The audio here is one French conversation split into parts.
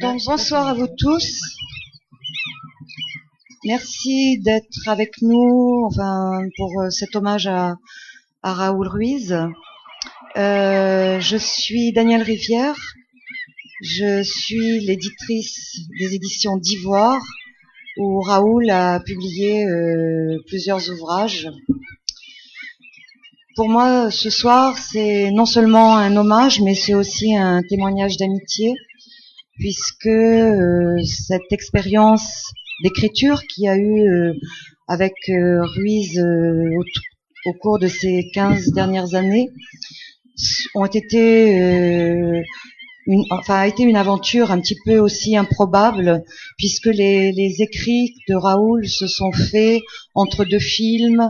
Donc bonsoir à vous tous. Merci d'être avec nous, pour cet hommage à Raoul Ruiz. Je suis Danielle Rivière. Je suis l'éditrice des éditions d'Ivoire, où Raoul a publié plusieurs ouvrages. Pour moi, ce soir, c'est non seulement un hommage, mais c'est aussi un témoignage d'amitié, puisque cette expérience d'écriture qu'il y a eu avec Ruiz au cours de ces 15 dernières années a été une aventure un petit peu aussi improbable, puisque les écrits de Raoul se sont faits entre deux films,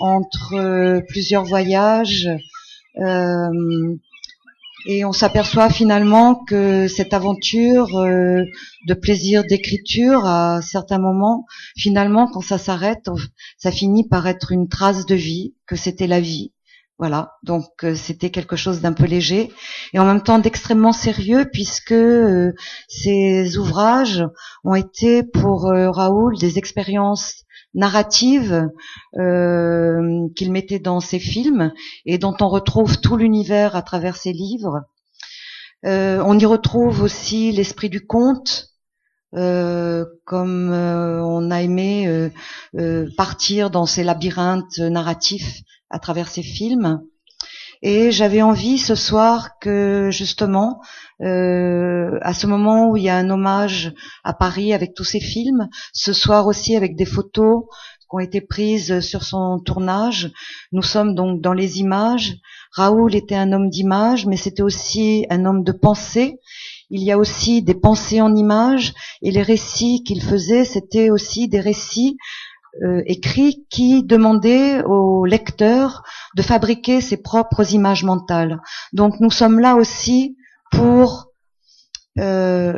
entre plusieurs voyages, et on s'aperçoit finalement que cette aventure de plaisir d'écriture, à certains moments, finalement, quand ça s'arrête, ça finit par être une trace de vie, que c'était la vie. Voilà, donc c'était quelque chose d'un peu léger et en même temps d'extrêmement sérieux, puisque ces ouvrages ont été pour Raoul des expériences narratives qu'il mettait dans ses films et dont on retrouve tout l'univers à travers ses livres. On y retrouve aussi l'esprit du conte, comme on a aimé partir dans ces labyrinthes narratifs à travers ces films. Et j'avais envie ce soir que justement, à ce moment où il y a un hommage à Paris avec tous ces films, ce soir aussi avec des photos qui ont été prises sur son tournage. Nous sommes donc dans les images. Raoul était un homme d'image, mais c'était aussi un homme de pensée. Il y a aussi des pensées en images, et les récits qu'il faisait, c'était aussi des récits écrits qui demandaient au lecteur de fabriquer ses propres images mentales. Donc nous sommes là aussi pour, à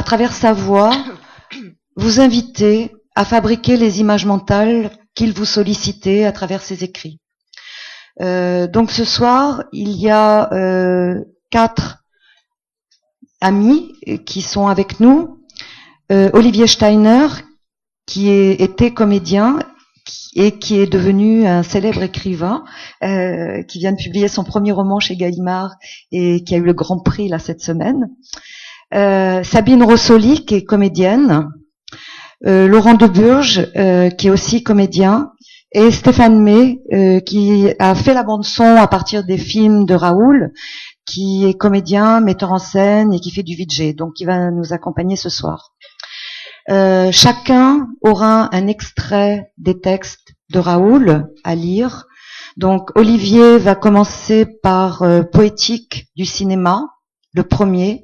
travers sa voix, vous inviter à fabriquer les images mentales qu'il vous sollicitait à travers ses écrits. Donc ce soir, il y a 4 amis qui sont avec nous. Olivier Steiner, qui était comédien et qui est devenu un célèbre écrivain, qui vient de publier son premier roman chez Gallimard et qui a eu le Grand Prix là cette semaine. Sabine Rossoli, qui est comédienne. Laurent Deburge, qui est aussi comédien. Et Stéphane May, qui a fait la bande-son à partir des films de Raoul, qui est comédien, metteur en scène et qui fait du VJ, donc qui va nous accompagner ce soir. Chacun aura un extrait des textes de Raoul à lire. Donc Olivier va commencer par Poétique du cinéma, le premier,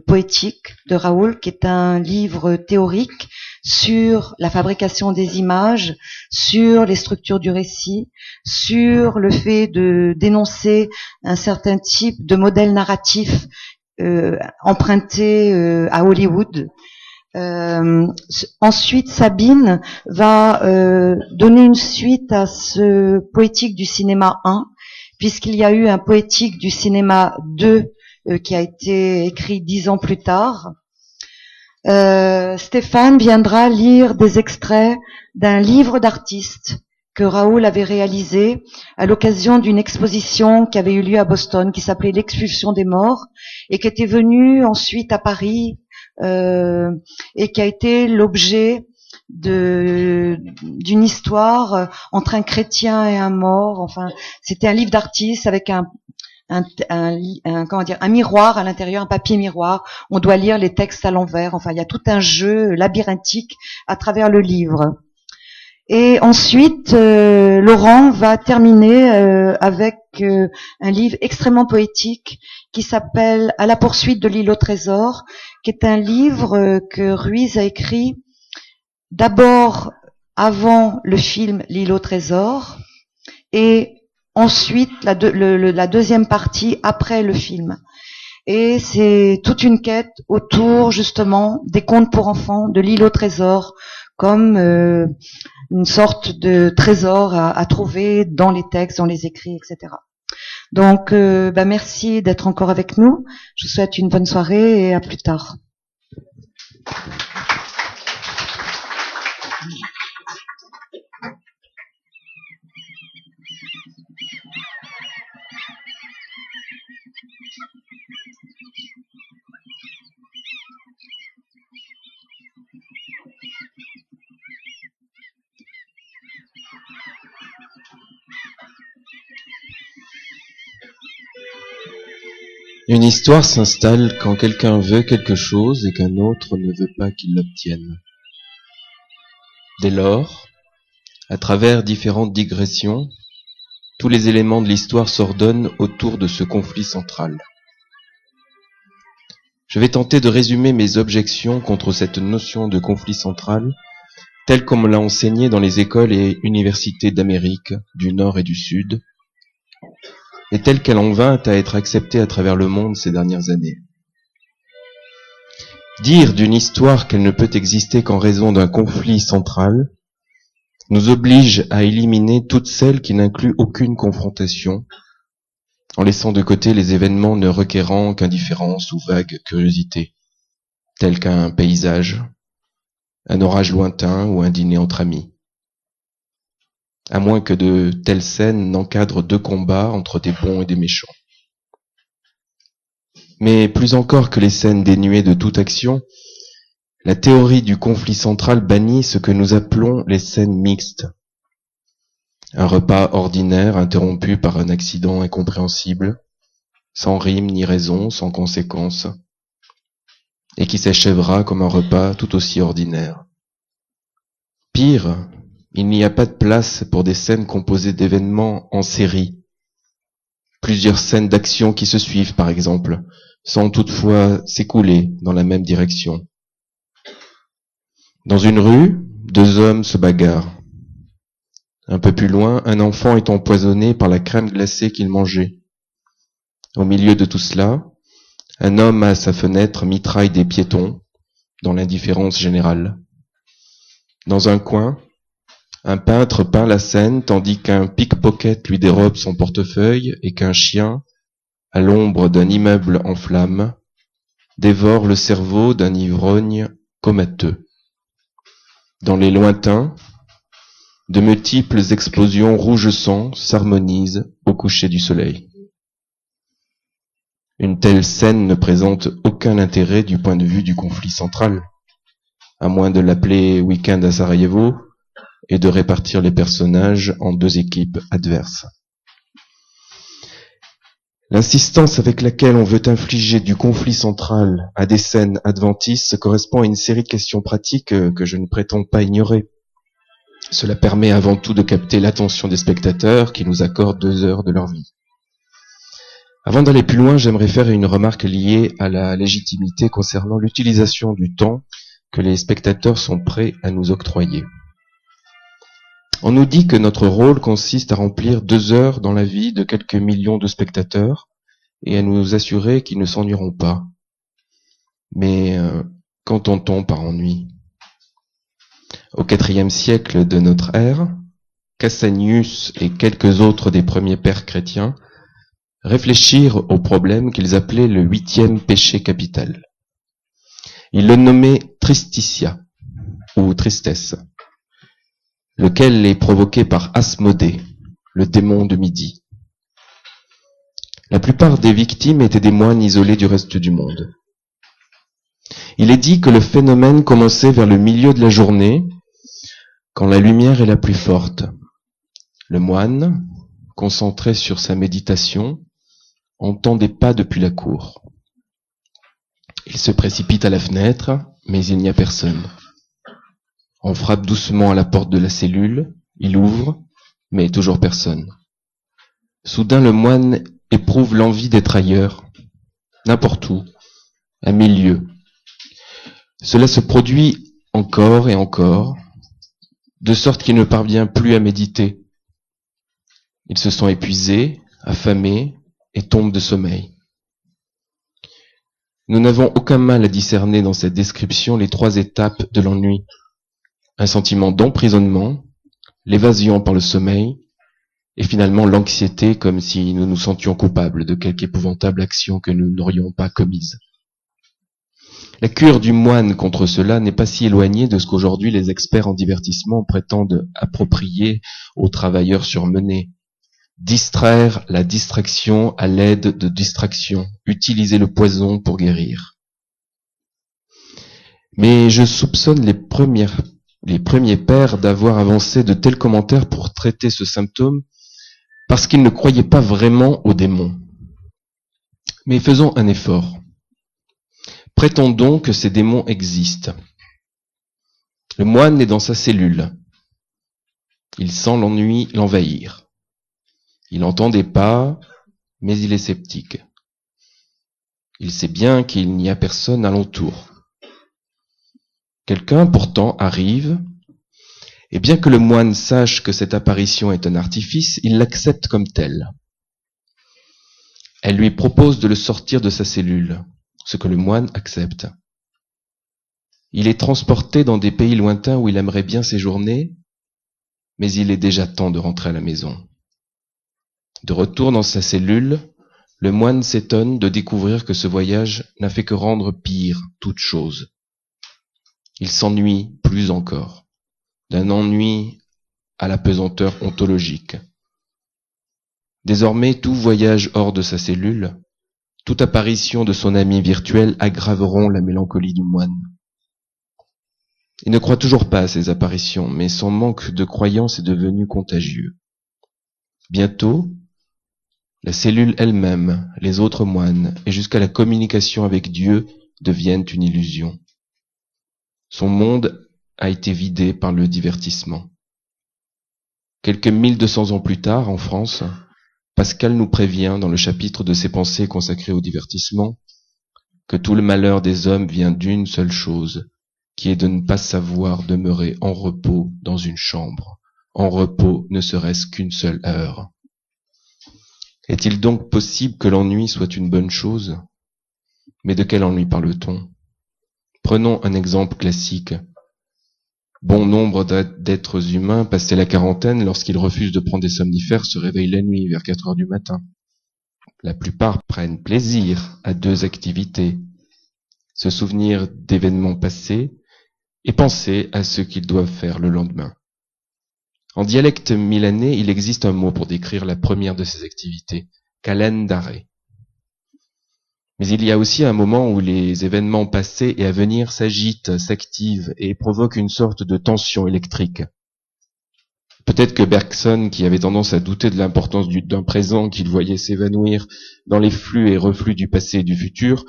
Poétique de Raoul, qui est un livre théorique sur la fabrication des images, sur les structures du récit, sur le fait de dénoncer un certain type de modèle narratif emprunté à Hollywood. Ensuite, Sabine va donner une suite à ce Poétique du cinéma 1, puisqu'il y a eu un Poétique du cinéma 2 qui a été écrit 10 ans plus tard. Stéphane viendra lire des extraits d'un livre d'artiste que Raoul avait réalisé à l'occasion d'une exposition qui avait eu lieu à Boston, qui s'appelait L'expulsion des morts, et qui était venue ensuite à Paris, et qui a été l'objet d'une histoire entre un chrétien et un mort. Enfin, c'était un livre d'artiste avec un miroir à l'intérieur, un papier miroir. On doit lire les textes à l'envers. Enfin, il y a tout un jeu labyrinthique à travers le livre. Et ensuite, Laurent va terminer avec un livre extrêmement poétique qui s'appelle À la poursuite de l'île au trésor, qui est un livre que Ruiz a écrit d'abord avant le film L'île au trésor, et ensuite la deuxième partie après le film. Et c'est toute une quête autour justement des contes pour enfants, de l'île au trésor, comme une sorte de trésor à trouver dans les textes, dans les écrits, etc. Donc, merci d'être encore avec nous. Je vous souhaite une bonne soirée et à plus tard. Une histoire s'installe quand quelqu'un veut quelque chose et qu'un autre ne veut pas qu'il l'obtienne. Dès lors, à travers différentes digressions, tous les éléments de l'histoire s'ordonnent autour de ce conflit central. Je vais tenter de résumer mes objections contre cette notion de conflit central, telle qu'on me l'a enseignée dans les écoles et universités d'Amérique, du Nord et du Sud, et telle qu'elle en vint à être acceptée à travers le monde ces dernières années. Dire d'une histoire qu'elle ne peut exister qu'en raison d'un conflit central nous oblige à éliminer toutes celles qui n'incluent aucune confrontation, en laissant de côté les événements ne requérant qu'indifférence ou vague curiosité, tels qu'un paysage, un orage lointain ou un dîner entre amis. À moins que de telles scènes n'encadrent deux combats entre des bons et des méchants. Mais plus encore que les scènes dénuées de toute action, la théorie du conflit central bannit ce que nous appelons les scènes mixtes. Un repas ordinaire interrompu par un accident incompréhensible, sans rime ni raison, sans conséquence, et qui s'achèvera comme un repas tout aussi ordinaire. Pire, il n'y a pas de place pour des scènes composées d'événements en série. Plusieurs scènes d'action qui se suivent, par exemple, sans toutefois s'écouler dans la même direction. Dans une rue, deux hommes se bagarrent. Un peu plus loin, un enfant est empoisonné par la crème glacée qu'il mangeait. Au milieu de tout cela, un homme à sa fenêtre mitraille des piétons, dans l'indifférence générale. Dans un coin, un peintre peint la scène tandis qu'un pickpocket lui dérobe son portefeuille et qu'un chien, à l'ombre d'un immeuble en flammes, dévore le cerveau d'un ivrogne comateux. Dans les lointains, de multiples explosions rouge-sang s'harmonisent au coucher du soleil. Une telle scène ne présente aucun intérêt du point de vue du conflit central, à moins de l'appeler Week-end à Sarajevo et de répartir les personnages en deux équipes adverses. L'insistance avec laquelle on veut infliger du conflit central à des scènes adventistes correspond à une série de questions pratiques que je ne prétends pas ignorer. Cela permet avant tout de capter l'attention des spectateurs qui nous accordent 2 heures de leur vie. Avant d'aller plus loin, j'aimerais faire une remarque liée à la légitimité concernant l'utilisation du temps que les spectateurs sont prêts à nous octroyer. On nous dit que notre rôle consiste à remplir 2 heures dans la vie de quelques millions de spectateurs et à nous assurer qu'ils ne s'ennuieront pas. Mais qu'entend-on par ennui ? Au IVe siècle de notre ère, Cassanius et quelques autres des premiers pères chrétiens réfléchirent au problème qu'ils appelaient le 8e péché capital. Ils le nommaient tristitia, ou tristesse, lequel est provoqué par Asmodée, le démon de midi. La plupart des victimes étaient des moines isolés du reste du monde. Il est dit que le phénomène commençait vers le milieu de la journée, quand la lumière est la plus forte. Le moine, concentré sur sa méditation, entend des pas depuis la cour. Il se précipite à la fenêtre, mais il n'y a personne. On frappe doucement à la porte de la cellule, il ouvre, mais toujours personne. Soudain, le moine éprouve l'envie d'être ailleurs, n'importe où, à 1000 lieues. Cela se produit encore et encore, de sorte qu'il ne parvient plus à méditer. Il se sent épuisé, affamé, et tombe de sommeil. Nous n'avons aucun mal à discerner dans cette description les 3 étapes de l'ennui. Un sentiment d'emprisonnement, l'évasion par le sommeil et finalement l'anxiété comme si nous nous sentions coupables de quelque épouvantable action que nous n'aurions pas commise. La cure du moine contre cela n'est pas si éloignée de ce qu'aujourd'hui les experts en divertissement prétendent approprier aux travailleurs surmenés. Distraire la distraction à l'aide de distraction, utiliser le poison pour guérir. Mais je soupçonne les premiers pères d'avoir avancé de tels commentaires pour traiter ce symptôme parce qu'ils ne croyaient pas vraiment aux démons. Mais faisons un effort. Prétendons que ces démons existent. Le moine est dans sa cellule. Il sent l'ennui l'envahir. Il entend des pas, mais il est sceptique. Il sait bien qu'il n'y a personne alentour. Quelqu'un, pourtant, arrive, et bien que le moine sache que cette apparition est un artifice, il l'accepte comme tel. Elle lui propose de le sortir de sa cellule, ce que le moine accepte. Il est transporté dans des pays lointains où il aimerait bien séjourner, mais il est déjà temps de rentrer à la maison. De retour dans sa cellule, le moine s'étonne de découvrir que ce voyage n'a fait que rendre pire toute chose. Il s'ennuie plus encore, d'un ennui à la pesanteur ontologique. Désormais, tout voyage hors de sa cellule, toute apparition de son ami virtuel aggraveront la mélancolie du moine. Il ne croit toujours pas à ces apparitions, mais son manque de croyance est devenu contagieux. Bientôt, la cellule elle-même, les autres moines, et jusqu'à la communication avec Dieu deviennent une illusion. Son monde a été vidé par le divertissement. Quelques 1200 ans plus tard, en France, Pascal nous prévient dans le chapitre de ses pensées consacré au divertissement que tout le malheur des hommes vient d'une seule chose, qui est de ne pas savoir demeurer en repos dans une chambre, en repos ne serait-ce qu'une seule heure. Est-il donc possible que l'ennui soit une bonne chose? Mais de quel ennui parle-t-on? Prenons un exemple classique. Bon nombre d'êtres humains, passés la quarantaine, lorsqu'ils refusent de prendre des somnifères, se réveillent la nuit vers 4 heures du matin. La plupart prennent plaisir à deux activités: se souvenir d'événements passés et penser à ce qu'ils doivent faire le lendemain. En dialecte milanais, il existe un mot pour décrire la première de ces activités: calendare. Mais il y a aussi un moment où les événements passés et à venir s'agitent, s'activent et provoquent une sorte de tension électrique. Peut-être que Bergson, qui avait tendance à douter de l'importance d'un présent qu'il voyait s'évanouir dans les flux et reflux du passé et du futur,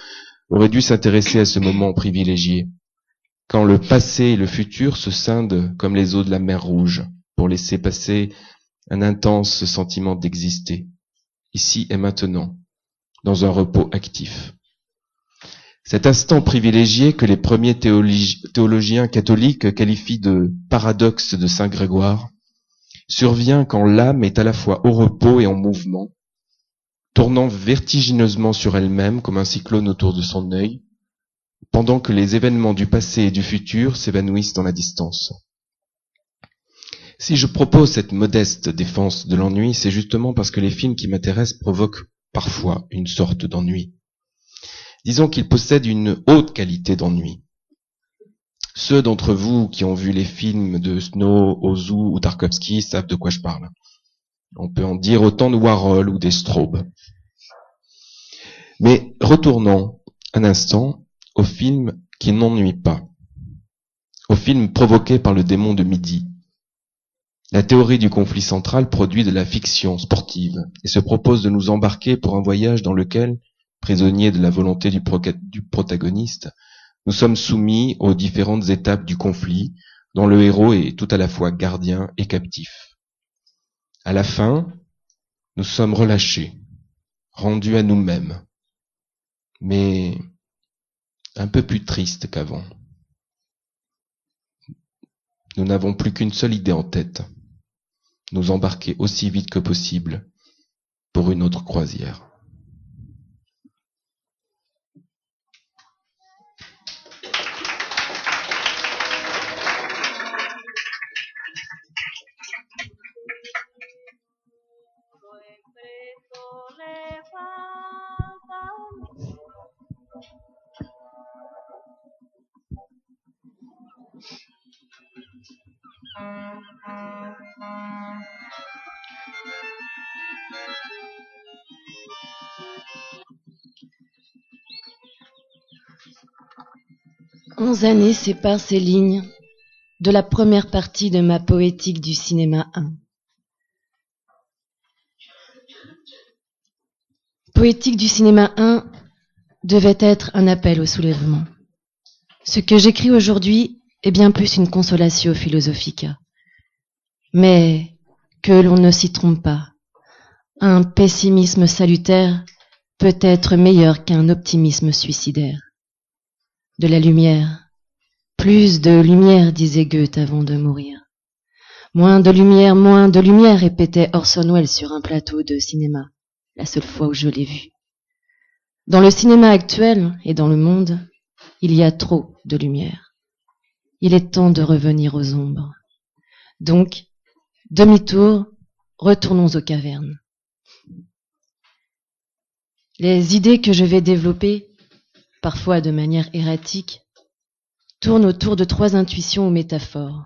aurait dû s'intéresser à ce moment privilégié, quand le passé et le futur se scindent comme les eaux de la mer Rouge, pour laisser passer un intense sentiment d'exister, ici et maintenant, dans un repos actif. Cet instant privilégié que les premiers théologiens catholiques qualifient de paradoxe de Saint Grégoire survient quand l'âme est à la fois au repos et en mouvement, tournant vertigineusement sur elle-même comme un cyclone autour de son œil, pendant que les événements du passé et du futur s'évanouissent dans la distance. Si je propose cette modeste défense de l'ennui, c'est justement parce que les films qui m'intéressent provoquent parfois une sorte d'ennui. Disons qu'ils possèdent une haute qualité d'ennui. Ceux d'entre vous qui ont vu les films de Snow, Ozu ou Tarkovsky savent de quoi je parle. On peut en dire autant de Warhol ou des Straub. Mais retournons un instant aux films qui n'ennuient pas, aux films provoqués par le démon de midi. La théorie du conflit central produit de la fiction sportive et se propose de nous embarquer pour un voyage dans lequel, prisonniers de la volonté du protagoniste, nous sommes soumis aux différentes étapes du conflit, dont le héros est tout à la fois gardien et captif. À la fin, nous sommes relâchés, rendus à nous-mêmes, mais un peu plus tristes qu'avant. Nous n'avons plus qu'une seule idée en tête: nous embarquer aussi vite que possible pour une autre croisière. 11 années séparent ces lignes de la première partie de ma poétique du cinéma 1. Poétique du cinéma 1 devait être un appel au soulèvement. Ce que j'écris aujourd'hui est bien plus une consolatio philosophica. Mais que l'on ne s'y trompe pas. Un pessimisme salutaire peut être meilleur qu'un optimisme suicidaire. De la lumière, plus de lumière, disait Goethe avant de mourir. Moins de lumière, répétait Orson Welles sur un plateau de cinéma, la seule fois où je l'ai vu. Dans le cinéma actuel et dans le monde, il y a trop de lumière. Il est temps de revenir aux ombres. Donc, demi-tour, retournons aux cavernes. Les idées que je vais développer, parfois de manière erratique, tournent autour de 3 intuitions ou métaphores.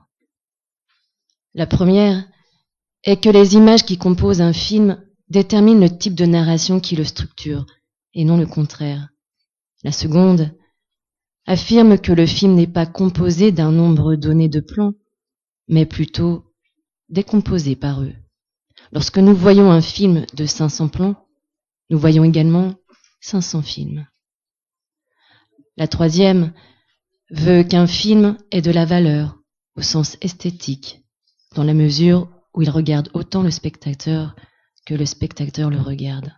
La première est que les images qui composent un film déterminent le type de narration qui le structure, et non le contraire. La seconde affirme que le film n'est pas composé d'un nombre donné de plans, mais plutôt décomposé par eux. Lorsque nous voyons un film de 500 plans, nous voyons également 500 films. La troisième veut qu'un film ait de la valeur au sens esthétique, dans la mesure où il regarde autant le spectateur que le spectateur le regarde.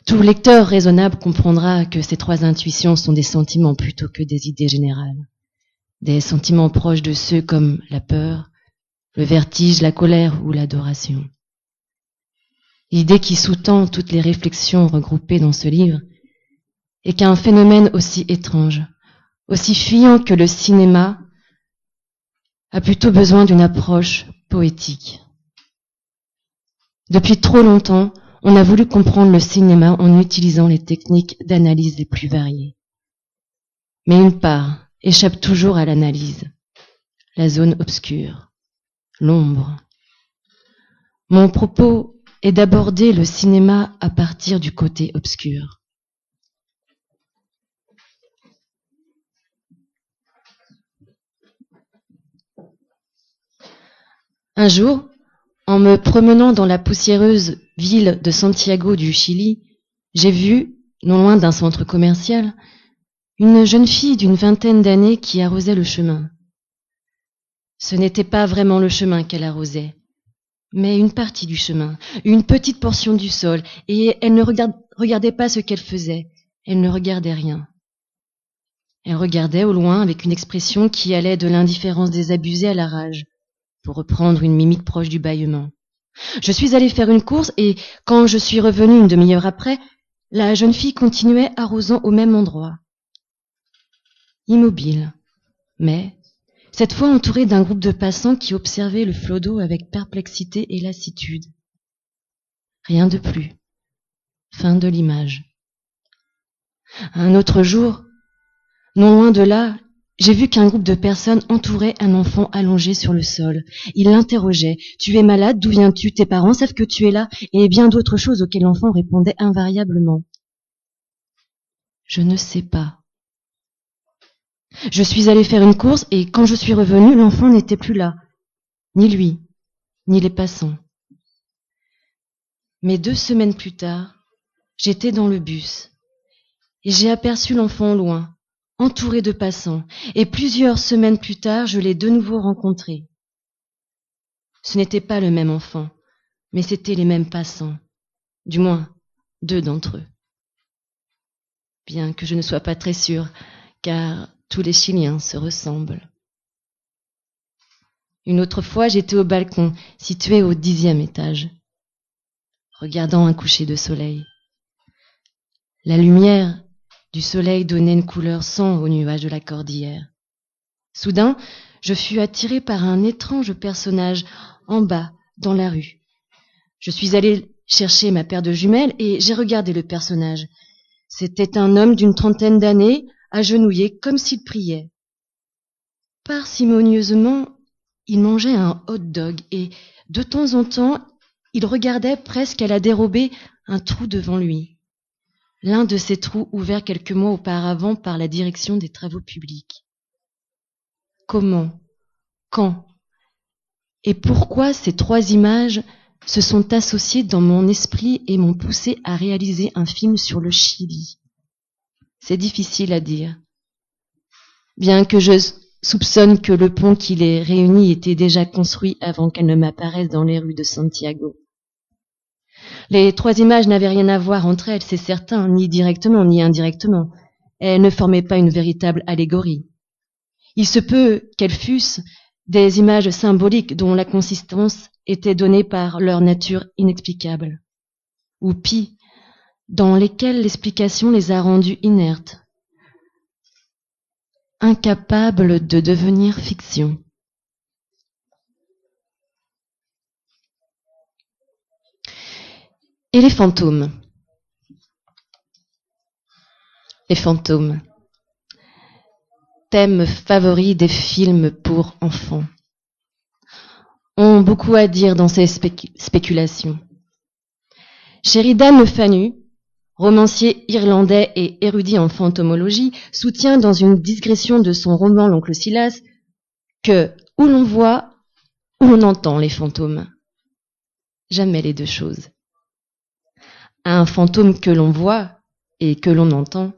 Tout lecteur raisonnable comprendra que ces 3 intuitions sont des sentiments plutôt que des idées générales. Des sentiments proches de ceux comme la peur, le vertige, la colère ou l'adoration. L'idée qui sous-tend toutes les réflexions regroupées dans ce livre est qu'un phénomène aussi étrange, aussi fuyant que le cinéma, a plutôt besoin d'une approche poétique. Depuis trop longtemps, on a voulu comprendre le cinéma en utilisant les techniques d'analyse les plus variées. Mais une part échappe toujours à l'analyse, la zone obscure, l'ombre. Mon propos est d'aborder le cinéma à partir du côté obscur. Un jour, en me promenant dans la poussiéreuse ville de Santiago du Chili, j'ai vu, non loin d'un centre commercial, une jeune fille d'une 20aine d'années qui arrosait le chemin. Ce n'était pas vraiment le chemin qu'elle arrosait, mais une partie du chemin, une petite portion du sol, et elle ne regardait pas ce qu'elle faisait, elle ne regardait rien. Elle regardait au loin avec une expression qui allait de l'indifférence désabusée à la rage, pour reprendre une mimique proche du bâillement. Je suis allée faire une course et quand je suis revenue une demi-heure après, la jeune fille continuait arrosant au même endroit. Immobile, mais cette fois entourée d'un groupe de passants qui observaient le flot d'eau avec perplexité et lassitude. Rien de plus. Fin de l'image. Un autre jour, non loin de là, j'ai vu qu'un groupe de personnes entourait un enfant allongé sur le sol. Ils l'interrogeaient. « Tu es malade? D'où viens-tu? Tes parents savent que tu es là ?» et bien d'autres choses auxquelles l'enfant répondait invariablement. « Je ne sais pas. » Je suis allée faire une course et quand je suis revenue, l'enfant n'était plus là. Ni lui, ni les passants. Mais 2 semaines plus tard, j'étais dans le bus et j'ai aperçu l'enfant au loin, entouré de passants, et plusieurs semaines plus tard, je l'ai de nouveau rencontré. Ce n'était pas le même enfant, mais c'étaient les mêmes passants, du moins 2 d'entre eux. Bien que je ne sois pas très sûre, car tous les Chiliens se ressemblent. Une autre fois, j'étais au balcon, situé au 10e étage, regardant un coucher de soleil. La lumière du soleil donnait une couleur sang aux nuages de la cordillère. Soudain, je fus attirée par un étrange personnage en bas, dans la rue. Je suis allée chercher ma paire de jumelles et j'ai regardé le personnage. C'était un homme d'une 30aine d'années, agenouillé comme s'il priait. Parcimonieusement, il mangeait un hot-dog et, de temps en temps, il regardait presque à la dérobée un trou devant lui. l'un de ces trous ouverts quelques mois auparavant par la direction des travaux publics. Comment, quand et pourquoi ces trois images se sont associées dans mon esprit et m'ont poussé à réaliser un film sur le Chili? C'est difficile à dire. Bien que je soupçonne que le pont qui les réunit était déjà construit avant qu'elles ne m'apparaissent dans les rues de Santiago. Les trois images n'avaient rien à voir entre elles, c'est certain, ni directement ni indirectement. Elles ne formaient pas une véritable allégorie. Il se peut qu'elles fussent des images symboliques dont la consistance était donnée par leur nature inexplicable. Ou pis, dans lesquelles l'explication les a rendues inertes, incapables de devenir fiction. Et les fantômes. Les fantômes. Thème favori des films pour enfants. Ont beaucoup à dire dans ces spéculations. Sheridan Le Fanu, romancier irlandais et érudit en fantomologie, soutient dans une digression de son roman L'Oncle Silas que où l'on voit, où l'on entend les fantômes. Jamais les deux choses. Un fantôme que l'on voit et que l'on entend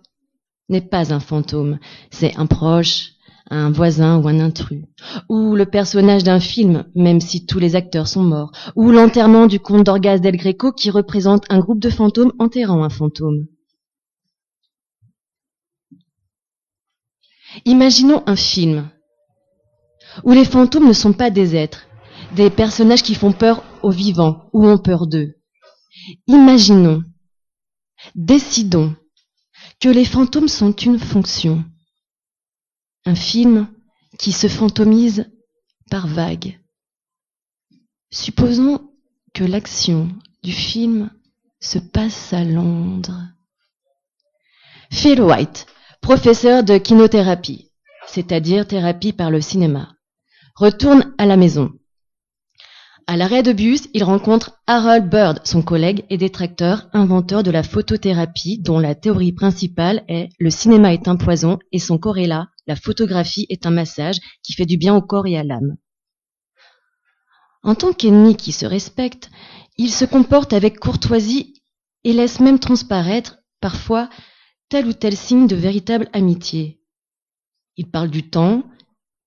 n'est pas un fantôme, c'est un proche, un voisin ou un intrus, ou le personnage d'un film, même si tous les acteurs sont morts, ou l'enterrement du comte d'Orgaz del Greco qui représente un groupe de fantômes enterrant un fantôme. Imaginons un film où les fantômes ne sont pas des êtres, des personnages qui font peur aux vivants ou ont peur d'eux. Imaginons, décidons que les fantômes sont une fonction. Un film qui se fantomise par vagues. Supposons que l'action du film se passe à Londres. Phil White, professeur de kinothérapie, c'est-à-dire thérapie par le cinéma, retourne à la maison. À l'arrêt de bus, il rencontre Harold Bird, son collègue et détracteur, inventeur de la photothérapie, dont la théorie principale est « le cinéma est un poison » et son corrélat, la photographie est un massage qui fait du bien au corps et à l'âme. En tant qu'ennemi qui se respecte, il se comporte avec courtoisie et laisse même transparaître, parfois, tel ou tel signe de véritable amitié. Il parle du temps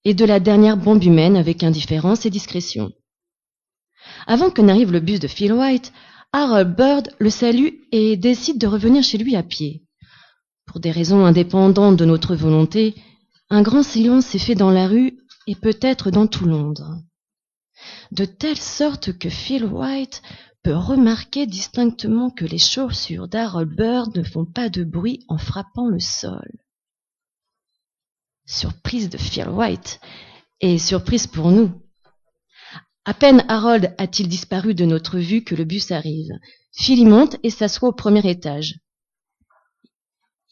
et de la dernière bombe humaine avec indifférence et discrétion. Avant que n'arrive le bus de Phil White, Harold Bird le salue et décide de revenir chez lui à pied. Pour des raisons indépendantes de notre volonté, un grand silence s'est fait dans la rue et peut-être dans tout Londres. De telle sorte que Phil White peut remarquer distinctement que les chaussures d'Harold Bird ne font pas de bruit en frappant le sol. Surprise de Phil White et surprise pour nous. À peine Harold a-t-il disparu de notre vue que le bus arrive. Phil y monte et s'assoit au premier étage.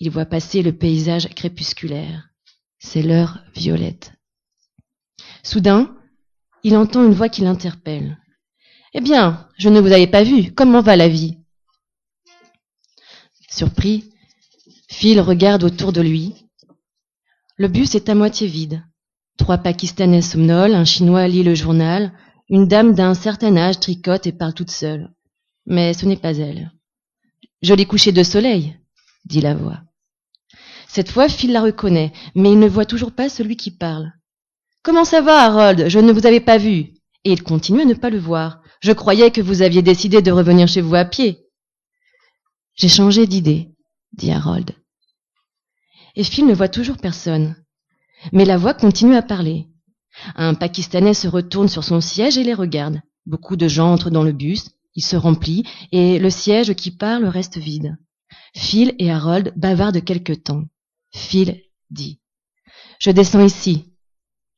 Il voit passer le paysage crépusculaire. C'est l'heure violette. Soudain, il entend une voix qui l'interpelle. « Eh bien, je ne vous avais pas vu. Comment va la vie ?» Surpris, Phil regarde autour de lui. Le bus est à moitié vide. 3 Pakistanais somnolent, un Chinois lit le journal, une dame d'un certain âge tricote et parle toute seule. Mais ce n'est pas elle. « Joli coucher de soleil », dit la voix. Cette fois, Phil la reconnaît, mais il ne voit toujours pas celui qui parle. « Comment ça va, Harold ? Je ne vous avais pas vu. » Et il continue à ne pas le voir. « Je croyais que vous aviez décidé de revenir chez vous à pied. »« J'ai changé d'idée, » dit Harold. Et Phil ne voit toujours personne. Mais la voix continue à parler. Un Pakistanais se retourne sur son siège et les regarde. Beaucoup de gens entrent dans le bus, il se remplit, et le siège qui parle reste vide. Phil et Harold bavardent quelque temps. Phil dit « Je descends ici.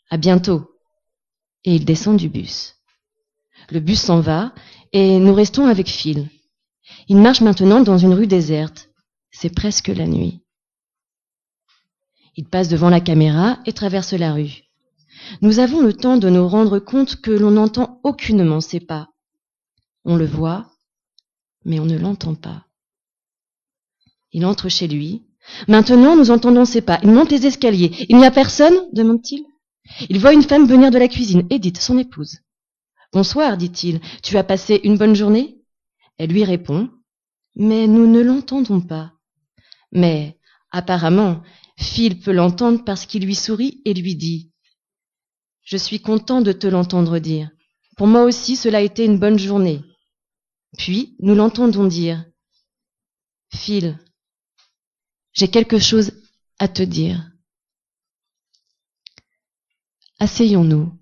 À bientôt. » Et il descend du bus. Le bus s'en va, et nous restons avec Phil. Il marche maintenant dans une rue déserte. C'est presque la nuit. Il passe devant la caméra et traverse la rue. Nous avons le temps de nous rendre compte que l'on n'entend aucunement ses pas. On le voit, mais on ne l'entend pas. Il entre chez lui. Maintenant, nous entendons ses pas. Il monte les escaliers. Il n'y a personne, demande-t-il. Il voit une femme venir de la cuisine, Edith, son épouse. Bonsoir, dit-il. Tu as passé une bonne journée? Elle lui répond. Mais nous ne l'entendons pas. Mais, apparemment, Phil peut l'entendre parce qu'il lui sourit et lui dit. Je suis content de te l'entendre dire. Pour moi aussi, cela a été une bonne journée. Puis, nous l'entendons dire. Phil, j'ai quelque chose à te dire. Asseyons-nous.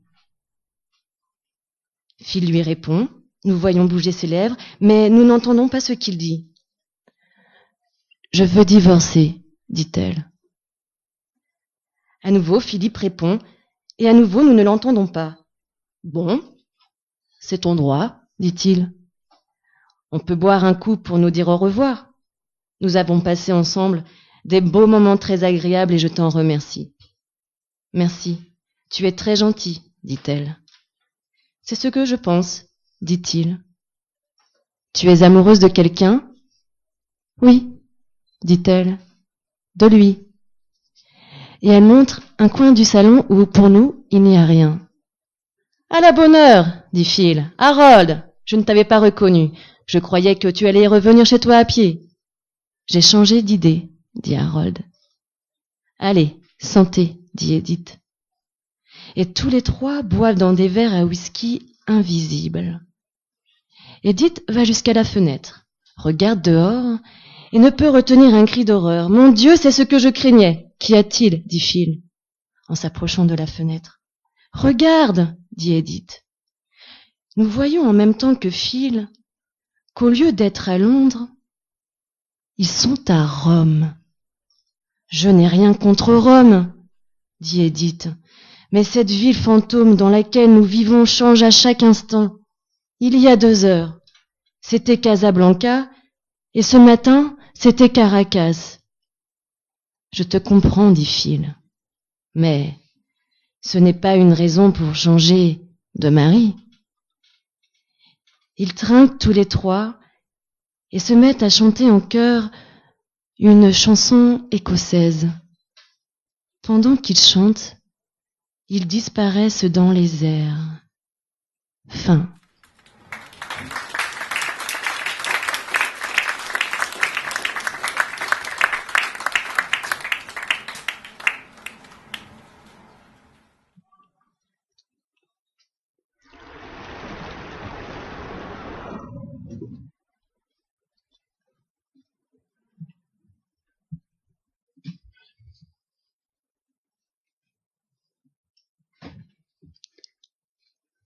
Phil lui répond. Nous voyons bouger ses lèvres, mais nous n'entendons pas ce qu'il dit. Je veux divorcer, dit-elle. À nouveau, Philippe répond, et à nouveau, nous ne l'entendons pas. Bon, c'est ton droit, dit-il. On peut boire un coup pour nous dire au revoir. Nous avons passé ensemble des beaux moments très agréables et je t'en remercie. Merci, tu es très gentil, dit-elle. C'est ce que je pense, dit-il. Tu es amoureuse de quelqu'un? Oui, dit-elle. De lui. Et elle montre un coin du salon où, pour nous, il n'y a rien. À la bonne heure, dit Phil. Harold, je ne t'avais pas reconnu. Je croyais que tu allais revenir chez toi à pied. J'ai changé d'idée, dit Harold. Allez, santé, dit Edith. Et tous les trois boivent dans des verres à whisky invisibles. Edith va jusqu'à la fenêtre, regarde dehors et ne peut retenir un cri d'horreur. Mon Dieu, c'est ce que je craignais. Qu'y a-t-il? Dit Phil, en s'approchant de la fenêtre. Regarde, dit Edith. Nous voyons en même temps que Phil qu'au lieu d'être à Londres, ils sont à Rome. Je n'ai rien contre Rome, dit Edith, mais cette ville fantôme dans laquelle nous vivons change à chaque instant. Il y a 2 heures, c'était Casablanca, et ce matin, c'était Caracas. Je te comprends, dit Phil, mais ce n'est pas une raison pour changer de mari. Ils trinquent tous les trois et se mettent à chanter en chœur une chanson écossaise. Pendant qu'ils chantent, ils disparaissent dans les airs. Fin.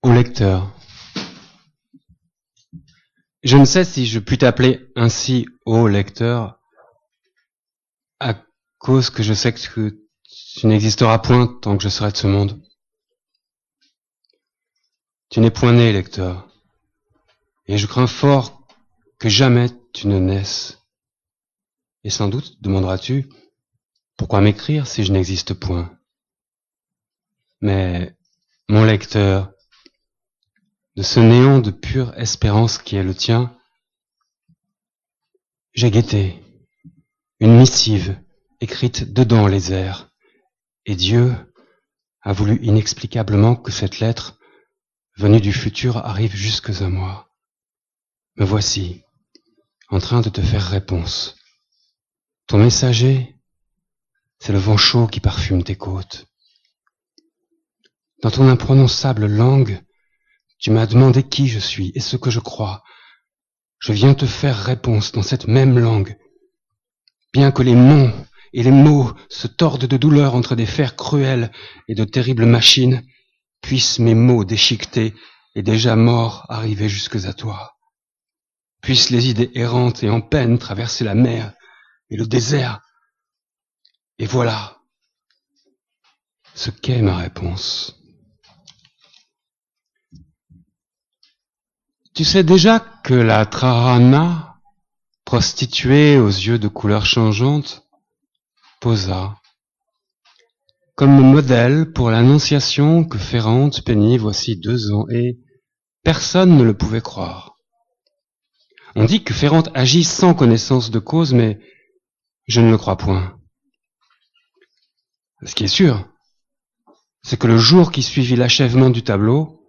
Au lecteur. Je ne sais si je puis t'appeler ainsi, ô lecteur, à cause que je sais que tu n'existeras point tant que je serai de ce monde. Tu n'es point né, lecteur, et je crains fort que jamais tu ne naisses. Et sans doute demanderas-tu, pourquoi m'écrire si je n'existe point? Mais, mon lecteur, de ce néant de pure espérance qui est le tien, j'ai guetté une missive écrite dedans les airs, et Dieu a voulu inexplicablement que cette lettre, venue du futur, arrive jusque à moi. Me voici, en train de te faire réponse. Ton messager, c'est le vent chaud qui parfume tes côtes. Dans ton imprononçable langue, tu m'as demandé qui je suis et ce que je crois. Je viens te faire réponse dans cette même langue. Bien que les mots et les mots se tordent de douleur entre des fers cruels et de terribles machines, puissent mes mots déchiquetés et déjà morts arriver jusque à toi. Puissent les idées errantes et en peine traverser la mer et le désert. Et voilà ce qu'est ma réponse. Tu sais déjà que la Trarana, prostituée aux yeux de couleurs changeantes, posa comme modèle pour l'annonciation que Ferrante peignit voici 2 ans, et personne ne le pouvait croire. On dit que Ferrante agit sans connaissance de cause, mais Je ne le crois point. Ce qui est sûr, c'est que le jour qui suivit l'achèvement du tableau,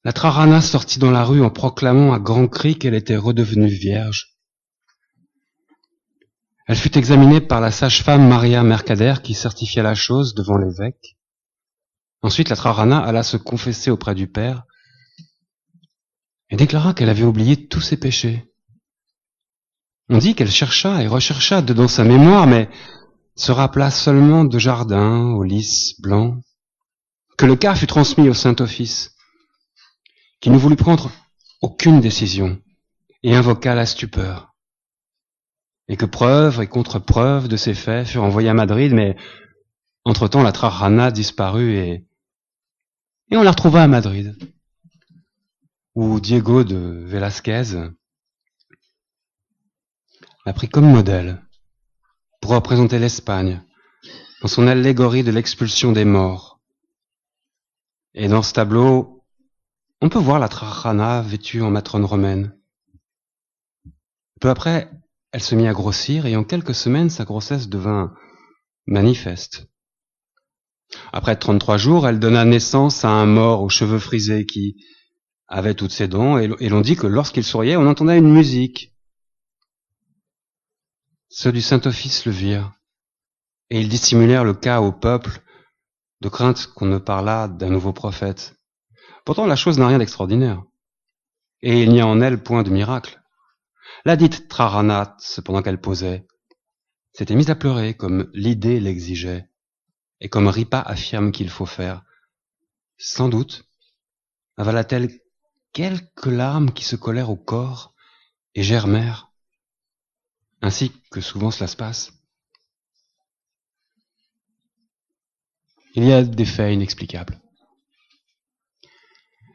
la Trarana sortit dans la rue en proclamant à grands cris qu'elle était redevenue vierge. Elle fut examinée par la sage-femme Maria Mercader qui certifia la chose devant l'évêque. Ensuite, la Trarana alla se confesser auprès du Père et déclara qu'elle avait oublié tous ses péchés. On dit qu'elle chercha et rechercha dedans sa mémoire, mais se rappela seulement de jardins aux lys blancs, que le cas fut transmis au Saint-Office, qui ne voulut prendre aucune décision et invoqua la stupeur, et que preuves et contre-preuves de ces faits furent envoyées à Madrid, mais entre-temps la Trarana disparut et on la retrouva à Madrid, où Diego de Velázquez l'a pris comme modèle pour représenter l'Espagne dans son allégorie de l'expulsion des morts. Et dans ce tableau, on peut voir la Trarana vêtue en matrone romaine. Peu après, elle se mit à grossir et en quelques semaines, sa grossesse devint manifeste. Après 33 jours, elle donna naissance à un mort aux cheveux frisés qui avait toutes ses dents et l'on dit que lorsqu'il souriait, on entendait une musique. Ceux du Saint-Office le virent, et ils dissimulèrent le cas au peuple, de crainte qu'on ne parlât d'un nouveau prophète. Pourtant, la chose n'a rien d'extraordinaire, et il n'y a en elle point de miracle. La dite Trarana, cependant qu'elle posait, s'était mise à pleurer comme l'idée l'exigeait, et comme Ripa affirme qu'il faut faire. Sans doute avala-t-elle quelques larmes qui se collèrent au corps et germèrent, ainsi que souvent cela se passe. Il y a des faits inexplicables.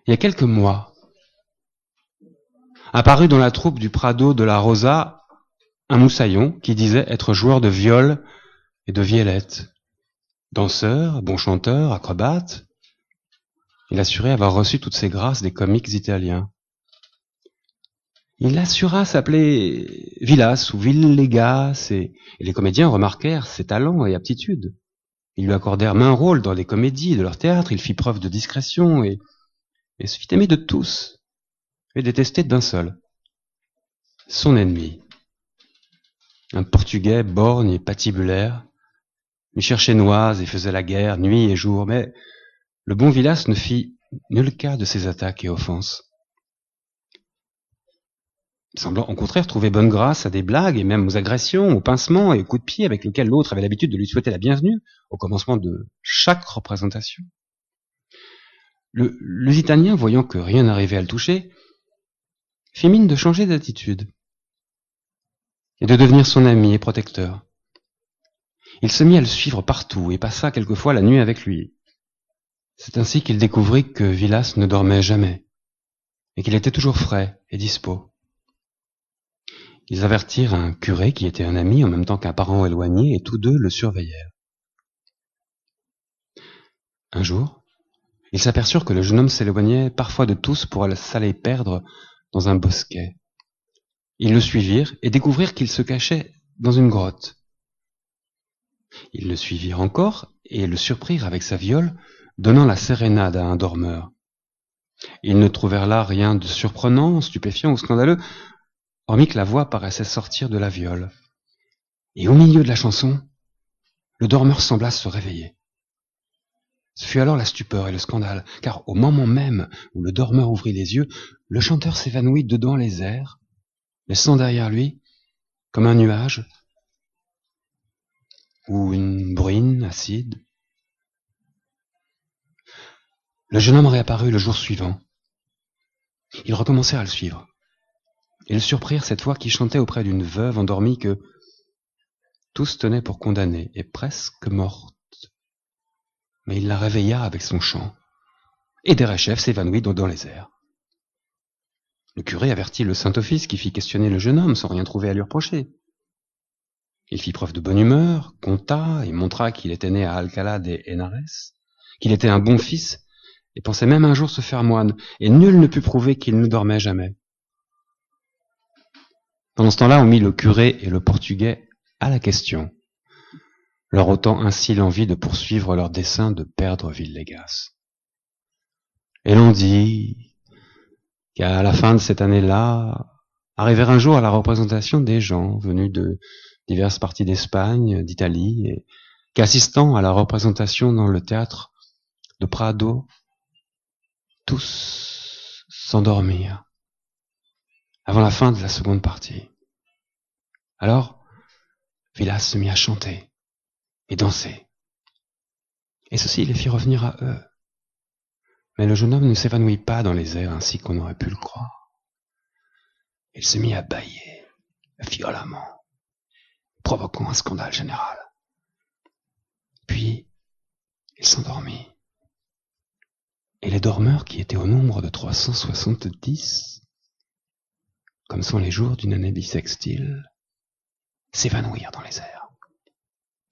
Il y a quelques mois, apparut dans la troupe du Prado de la Rosa un moussaillon qui disait être joueur de viol et de viellette, danseur, bon chanteur, acrobate. Il assurait avoir reçu toutes ces grâces des comiques italiens. Il assura s'appeler Villas ou Villegas, et les comédiens remarquèrent ses talents et aptitudes. Ils lui accordèrent maint rôle dans les comédies de leur théâtre, il fit preuve de discrétion et se fit aimer de tous, et détesté d'un seul, son ennemi. Un Portugais borgne et patibulaire, lui cherchait noise et faisait la guerre nuit et jour, mais le bon Villas ne fit nul cas de ses attaques et offenses. Semblant au contraire trouver bonne grâce à des blagues et même aux agressions, aux pincements et aux coups de pied avec lesquels l'autre avait l'habitude de lui souhaiter la bienvenue au commencement de chaque représentation. Le Lusitanien, voyant que rien n'arrivait à le toucher, fit mine de changer d'attitude et de devenir son ami et protecteur. Il se mit à le suivre partout et passa quelquefois la nuit avec lui. C'est ainsi qu'il découvrit que Villas ne dormait jamais et qu'il était toujours frais et dispos. Ils avertirent un curé qui était un ami en même temps qu'un parent éloigné et tous deux le surveillèrent. Un jour, ils s'aperçurent que le jeune homme s'éloignait parfois de tous pour s'aller perdre dans un bosquet. Ils le suivirent et découvrirent qu'il se cachait dans une grotte. Ils le suivirent encore et le surprirent avec sa viole, donnant la sérénade à un dormeur. Ils ne trouvèrent là rien de surprenant, stupéfiant ou scandaleux, hormis que la voix paraissait sortir de la viole. Et au milieu de la chanson, le dormeur sembla se réveiller. Ce fut alors la stupeur et le scandale, car au moment même où le dormeur ouvrit les yeux, le chanteur s'évanouit dedans les airs, laissant derrière lui, comme un nuage, ou une bruine acide. Le jeune homme réapparut le jour suivant. Ils recommencèrent à le suivre. Et le surprirent cette fois qui chantait auprès d'une veuve endormie que tous tenaient pour condamnée et presque morte. Mais il la réveilla avec son chant, et Derechef s'évanouit dans les airs. Le curé avertit le Saint-Office qui fit questionner le jeune homme sans rien trouver à lui reprocher. Il fit preuve de bonne humeur, conta et montra qu'il était né à Alcalá de Henares, qu'il était un bon fils et pensait même un jour se faire moine, et nul ne put prouver qu'il ne dormait jamais. Pendant ce temps-là, on mit le curé et le portugais à la question, leur ôtant ainsi l'envie de poursuivre leur dessein de perdre Villegas. Et l'on dit qu'à la fin de cette année-là, arrivèrent un jour à la représentation des gens venus de diverses parties d'Espagne, d'Italie, et qu'assistant à la représentation dans le théâtre de Prado, tous s'endormirent avant la fin de la seconde partie. Alors, Villas se mit à chanter et danser, et ceci les fit revenir à eux. Mais le jeune homme ne s'évanouit pas dans les airs ainsi qu'on aurait pu le croire. Il se mit à bâiller violemment, provoquant un scandale général. Puis, il s'endormit. Et les dormeurs, qui étaient au nombre de 370, comme sont les jours d'une année bissextile, s'évanouirent dans les airs.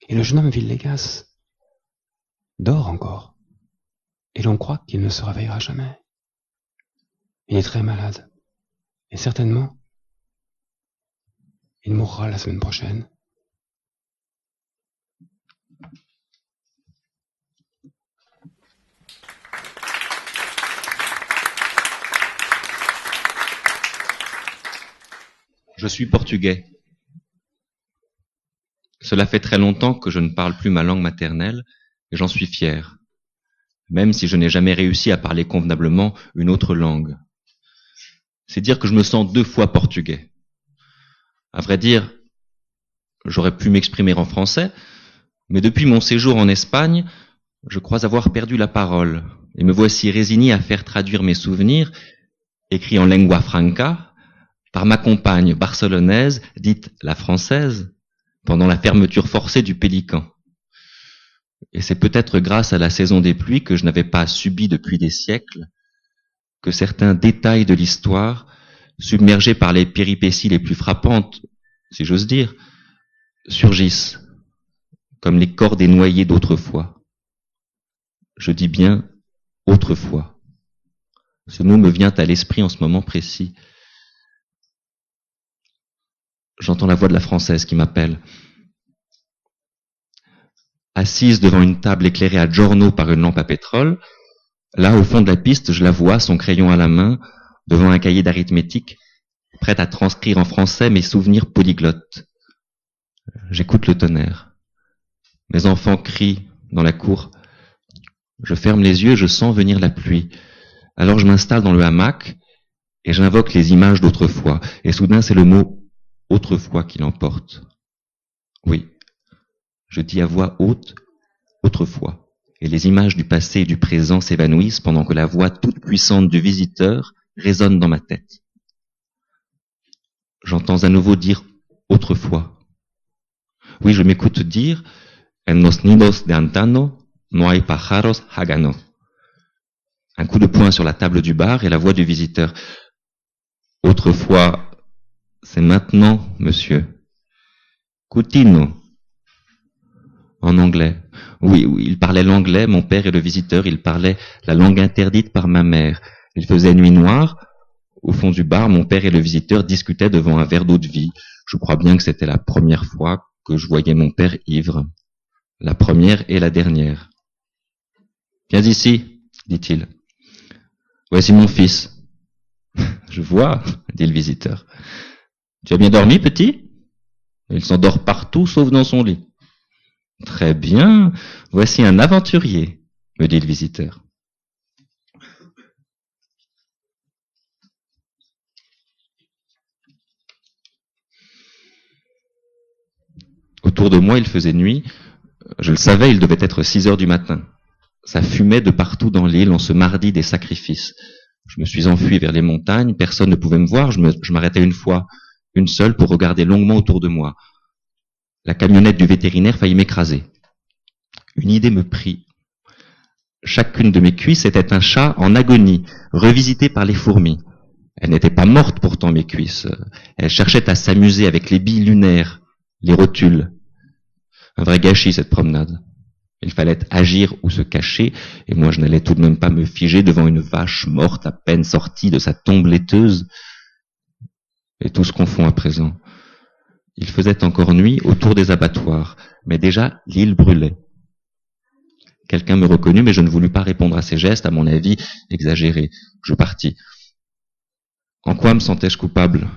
Et le jeune homme Villegas dort encore. Et l'on croit qu'il ne se réveillera jamais. Il est très malade. Et certainement, il mourra la semaine prochaine. Je suis portugais. Cela fait très longtemps que je ne parle plus ma langue maternelle et j'en suis fier, même si je n'ai jamais réussi à parler convenablement une autre langue. C'est dire que je me sens 2 fois portugais. À vrai dire, j'aurais pu m'exprimer en français, mais depuis mon séjour en Espagne, je crois avoir perdu la parole et me voici résigné à faire traduire mes souvenirs, écrits en lengua franca, par ma compagne barcelonaise, dite la française, pendant la fermeture forcée du Pélican. Et c'est peut-être grâce à la saison des pluies que je n'avais pas subi depuis des siècles, que certains détails de l'histoire, submergés par les péripéties les plus frappantes, si j'ose dire, surgissent, comme les corps des noyés d'autrefois. Je dis bien autrefois. Ce mot me vient à l'esprit en ce moment précis. J'entends la voix de la Française qui m'appelle. Assise devant une table éclairée à giorno par une lampe à pétrole, là, au fond de la piste, je la vois, son crayon à la main, devant un cahier d'arithmétique, prête à transcrire en français mes souvenirs polyglottes. J'écoute le tonnerre. Mes enfants crient dans la cour. Je ferme les yeux, je sens venir la pluie. Alors je m'installe dans le hamac et j'invoque les images d'autrefois. Et soudain, c'est le mot « autrefois » qui l'emporte. Oui, je dis à voix haute « autrefois ». Et les images du passé et du présent s'évanouissent pendant que la voix toute puissante du visiteur résonne dans ma tête. J'entends à nouveau dire « autrefois ». Oui, je m'écoute dire « En los nidos de antano no hay pájaros hagano ». Un coup de poing sur la table du bar et la voix du visiteur. « Autrefois, c'est maintenant, monsieur. Cutino ». En anglais. Oui, il parlait l'anglais, mon père et le visiteur, il parlait la langue interdite par ma mère. Il faisait nuit noire. Au fond du bar, mon père et le visiteur discutaient devant un verre d'eau de vie. Je crois bien que c'était la première fois que je voyais mon père ivre. La première et la dernière. « Viens ici, dit-il. Voici mon fils. »« Je vois, dit le visiteur. Tu as bien dormi, petit ? Il s'endort partout sauf dans son lit. » Très bien, voici un aventurier, me dit le visiteur. Autour de moi, il faisait nuit. Je le savais, il devait être 6 heures du matin. Ça fumait de partout dans l'île en ce mardi des sacrifices. Je me suis enfui vers les montagnes, personne ne pouvait me voir, je m'arrêtais une fois, une seule, pour regarder longuement autour de moi. La camionnette du vétérinaire faillit m'écraser. Une idée me prit. Chacune de mes cuisses était un chat en agonie, revisité par les fourmis. Elles n'étaient pas mortes pourtant, mes cuisses. Elles cherchaient à s'amuser avec les billes lunaires, les rotules. Un vrai gâchis, cette promenade. Il fallait agir ou se cacher, et moi je n'allais tout de même pas me figer devant une vache morte à peine sortie de sa tombe laiteuse. et tout se confond à présent. Il faisait encore nuit autour des abattoirs, mais déjà l'île brûlait. Quelqu'un me reconnut, mais je ne voulus pas répondre à ses gestes, à mon avis, exagérés. Je partis. En quoi me sentais-je coupable?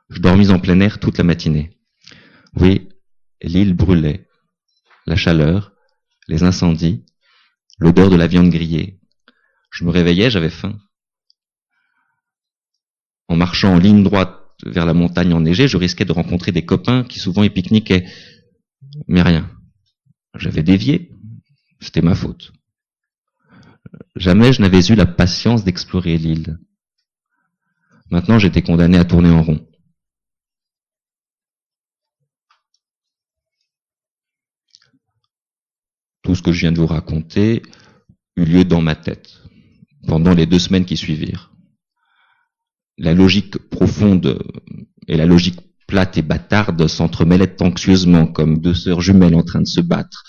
Je dormis en plein air toute la matinée. Oui, l'île brûlait. La chaleur, les incendies, l'odeur de la viande grillée. Je me réveillais, j'avais faim. En marchant en ligne droite vers la montagne enneigée, je risquais de rencontrer des copains qui souvent y pique-niquaient. Mais rien. J'avais dévié. C'était ma faute. Jamais je n'avais eu la patience d'explorer l'île. Maintenant, j'étais condamné à tourner en rond. Tout ce que je viens de vous raconter eut lieu dans ma tête, pendant les 2 semaines qui suivirent. La logique profonde et la logique plate et bâtarde s'entremêlaient anxieusement, comme 2 sœurs jumelles en train de se battre.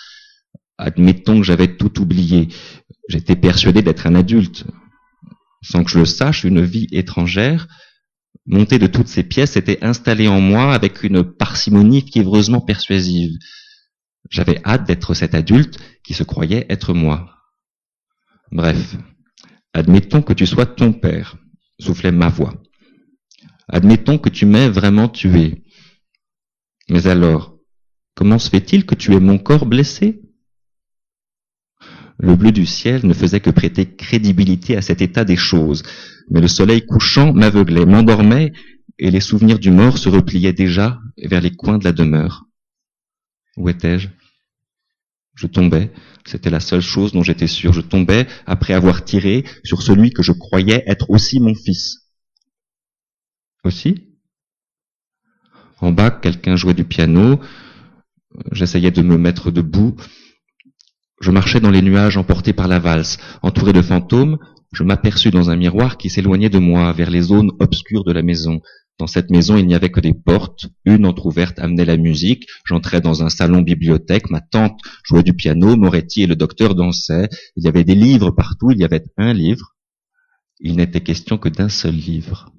Admettons que j'avais tout oublié. J'étais persuadé d'être un adulte. Sans que je le sache, une vie étrangère, montée de toutes ses pièces, s'était installée en moi avec une parcimonie fiévreusement persuasive. J'avais hâte d'être cet adulte qui se croyait être moi. Bref, admettons que tu sois ton père, soufflait ma voix. Admettons que tu m'aies vraiment tué. Mais alors, comment se fait-il que tu aies mon corps blessé? Le bleu du ciel ne faisait que prêter crédibilité à cet état des choses, mais le soleil couchant m'aveuglait, m'endormait, et les souvenirs du mort se repliaient déjà vers les coins de la demeure. Où étais-je? Je tombais, c'était la seule chose dont j'étais sûr, je tombais après avoir tiré sur celui que je croyais être aussi mon fils. Aussi? En bas, quelqu'un jouait du piano, j'essayais de me mettre debout. Je marchais dans les nuages emporté par la valse. Entouré de fantômes, je m'aperçus dans un miroir qui s'éloignait de moi, vers les zones obscures de la maison. Dans cette maison, il n'y avait que des portes. Une entr'ouverte amenait la musique. J'entrais dans un salon-bibliothèque. Ma tante jouait du piano. Moretti et le docteur dansaient. Il y avait des livres partout. Il y avait un livre. Il n'était question que d'un seul livre.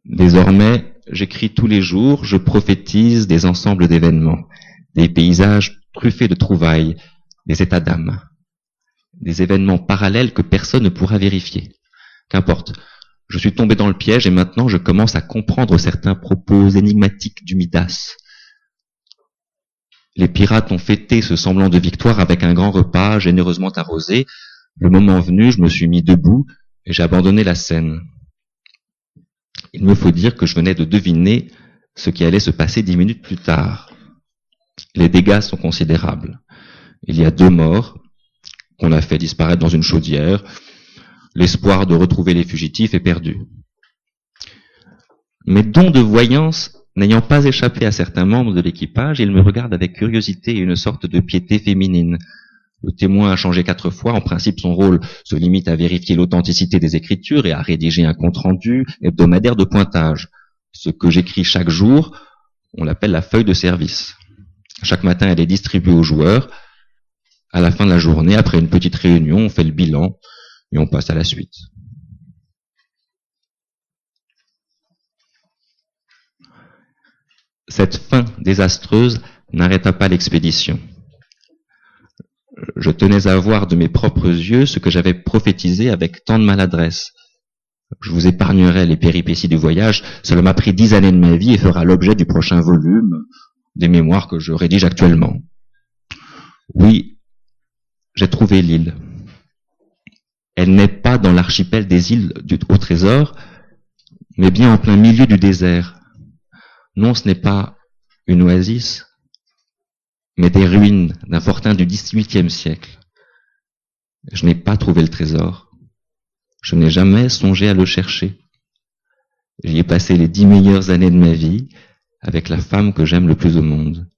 Désormais, j'écris tous les jours. Je prophétise des ensembles d'événements. Des paysages truffés de trouvailles. Des états d'âme. Des événements parallèles que personne ne pourra vérifier. Qu'importe, je suis tombé dans le piège et maintenant je commence à comprendre certains propos énigmatiques du Midas. Les pirates ont fêté ce semblant de victoire avec un grand repas généreusement arrosé. Le moment venu, je me suis mis debout et j'ai abandonné la scène. Il me faut dire que je venais de deviner ce qui allait se passer 10 minutes plus tard. Les dégâts sont considérables. Il y a 2 morts qu'on a fait disparaître dans une chaudière. L'espoir de retrouver les fugitifs est perdu. Mes dons de voyance n'ayant pas échappé à certains membres de l'équipage, ils me regardent avec curiosité et une sorte de piété féminine. Le témoin a changé 4 fois. En principe, son rôle se limite à vérifier l'authenticité des écritures et à rédiger un compte-rendu hebdomadaire de pointage. Ce que j'écris chaque jour, on l'appelle la feuille de service. Chaque matin, elle est distribuée aux joueurs. À la fin de la journée, après une petite réunion, on fait le bilan et on passe à la suite. Cette fin désastreuse n'arrêta pas l'expédition. Je tenais à voir de mes propres yeux ce que j'avais prophétisé avec tant de maladresse. Je vous épargnerai les péripéties du voyage, cela m'a pris 10 années de ma vie et fera l'objet du prochain volume des mémoires que je rédige actuellement. Oui, j'ai trouvé l'île. Elle n'est pas dans l'archipel des îles au trésor, mais bien en plein milieu du désert. Non, ce n'est pas une oasis, mais des ruines d'un fortin du XVIIIe siècle. Je n'ai pas trouvé le trésor. Je n'ai jamais songé à le chercher. J'y ai passé les 10 meilleures années de ma vie avec la femme que j'aime le plus au monde.